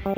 We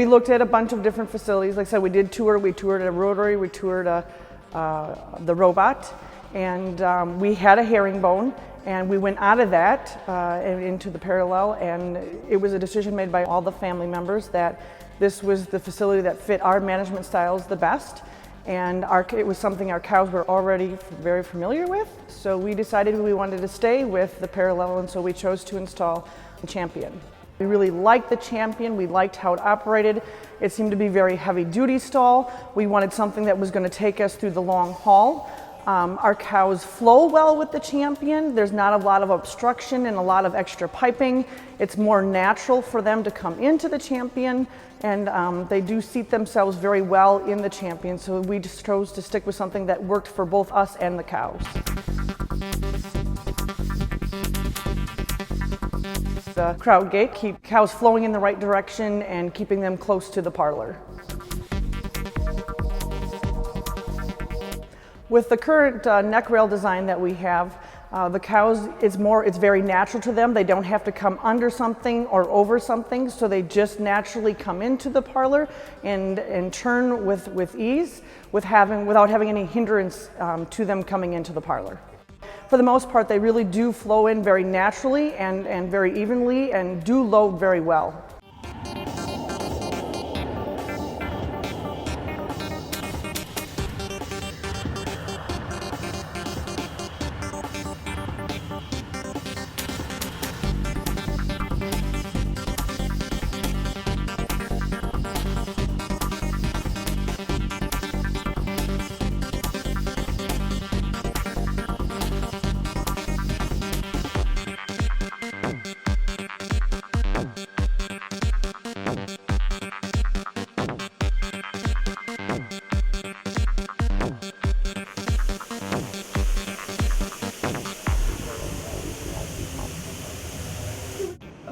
looked at a bunch of different facilities. Like I said, we toured a rotary, we toured the robot, and we had a herringbone, and we went out of that and into the parallel, and it was a decision made by all the family members that this was the facility that fit our management styles the best, and it was something our cows were already very familiar with, so we decided we wanted to stay with the parallel, and so we chose to install the Champion. We really liked the Champion, we liked how it operated. It seemed to be very heavy-duty stall. We wanted something that was going to take us through the long haul. Our cows flow well with the Champion. There's not a lot of obstruction and a lot of extra piping. It's more natural for them to come into the Champion, and they do seat themselves very well in the Champion, so we just chose to stick with something that worked for both us and the cows. The crowd gate keep cows flowing in the right direction and keeping them close to the parlor. With the current neck rail design that we have, the cows, it's very natural to them. They don't have to come under something or over something, so they just naturally come into the parlor and turn with ease without having any hindrance to them coming into the parlor. For the most part, they really do flow in very naturally and very evenly and do load very well.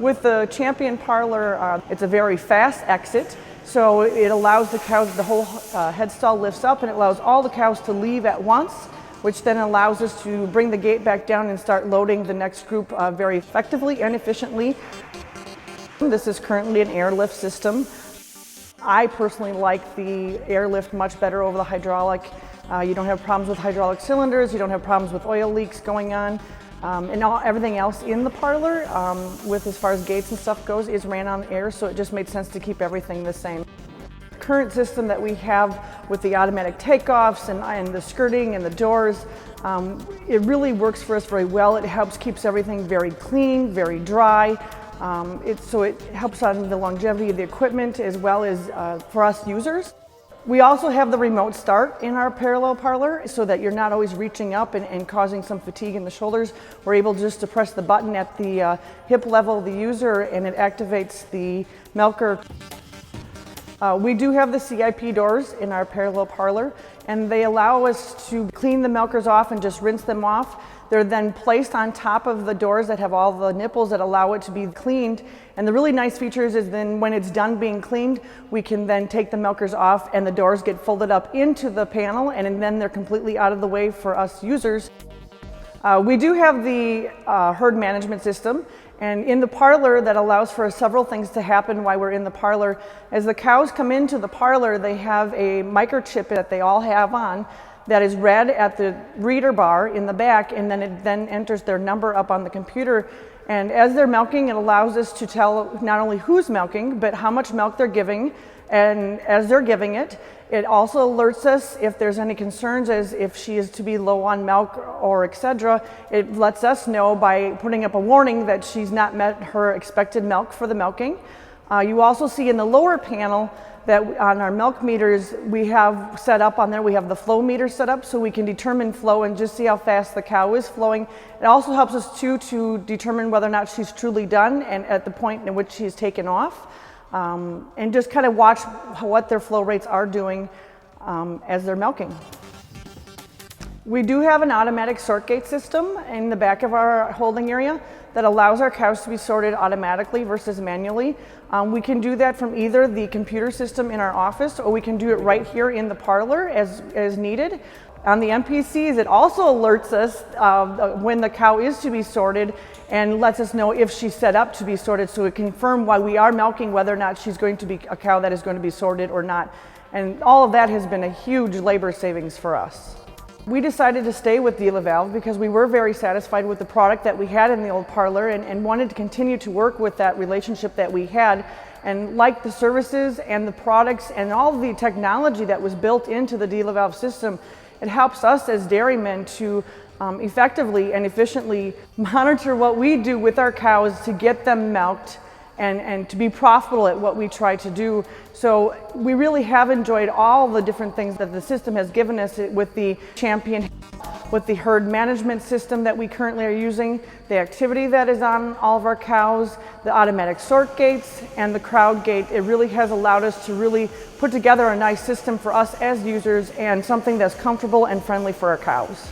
With the Champion parlor, it's a very fast exit, so it allows the cows, the whole head stall lifts up and it allows all the cows to leave at once, which then allows us to bring the gate back down and start loading the next group very effectively and efficiently. This is currently an airlift system. I personally like the airlift much better over the hydraulic. You don't have problems with hydraulic cylinders, you don't have problems with oil leaks going on. And everything else in the parlor, with as far as gates and stuff goes, is ran on air, so it just made sense to keep everything the same. The current system that we have with the automatic takeoffs and the skirting and the doors, it really works for us very well. It keeps everything very clean, very dry. So it helps on the longevity of the equipment as well as for us users. We also have the remote start in our parallel parlor so that you're not always reaching up and causing some fatigue in the shoulders. We're able just to press the button at the hip level of the user and it activates the milker. We do have the CIP doors in our parallel parlor and they allow us to clean the milkers off and just rinse them off. They're then placed on top of the doors that have all the nipples that allow it to be cleaned. And the really nice features is then when it's done being cleaned, we can then take the milkers off and the doors get folded up into the panel and then they're completely out of the way for us users. We do have the herd management system, and in the parlor that allows for several things to happen while we're in the parlor. As the cows come into the parlor, they have a microchip that they all have on that is read at the reader bar in the back, and then it then enters their number up on the computer. And as they're milking, it allows us to tell not only who's milking, but how much milk they're giving. And as they're giving it, it also alerts us if there's any concerns, as if she is to be low on milk or etc. It lets us know by putting up a warning that she's not met her expected milk for the milking. You also see in the lower panel that on our milk meters we have set up on there, we have the flow meter set up so we can determine flow and just see how fast the cow is flowing. It also helps us to determine whether or not she's truly done and at the point in which she's taken off, and just kind of watch what their flow rates are doing as they're milking. We do have an automatic sort gate system in the back of our holding area that allows our cows to be sorted automatically versus manually. We can do that from either the computer system in our office, or we can do it right here in the parlor as needed. On the MPCs, it also alerts us when the cow is to be sorted and lets us know if she's set up to be sorted, so we confirm while we are milking whether or not she's going to be a cow that is going to be sorted or not. And all of that has been a huge labor savings for us. We decided to stay with DeLaval because we were very satisfied with the product that we had in the old parlor and wanted to continue to work with that relationship that we had, and like the services and the products and all the technology that was built into the DeLaval system, it helps us as dairymen to effectively and efficiently monitor what we do with our cows to get them milked and to be profitable at what we try to do. So we really have enjoyed all the different things that the system has given us with the Champion, with the herd management system that we currently are using, the activity that is on all of our cows, the automatic sort gates, and the crowd gate. It really has allowed us to really put together a nice system for us as users and something that's comfortable and friendly for our cows.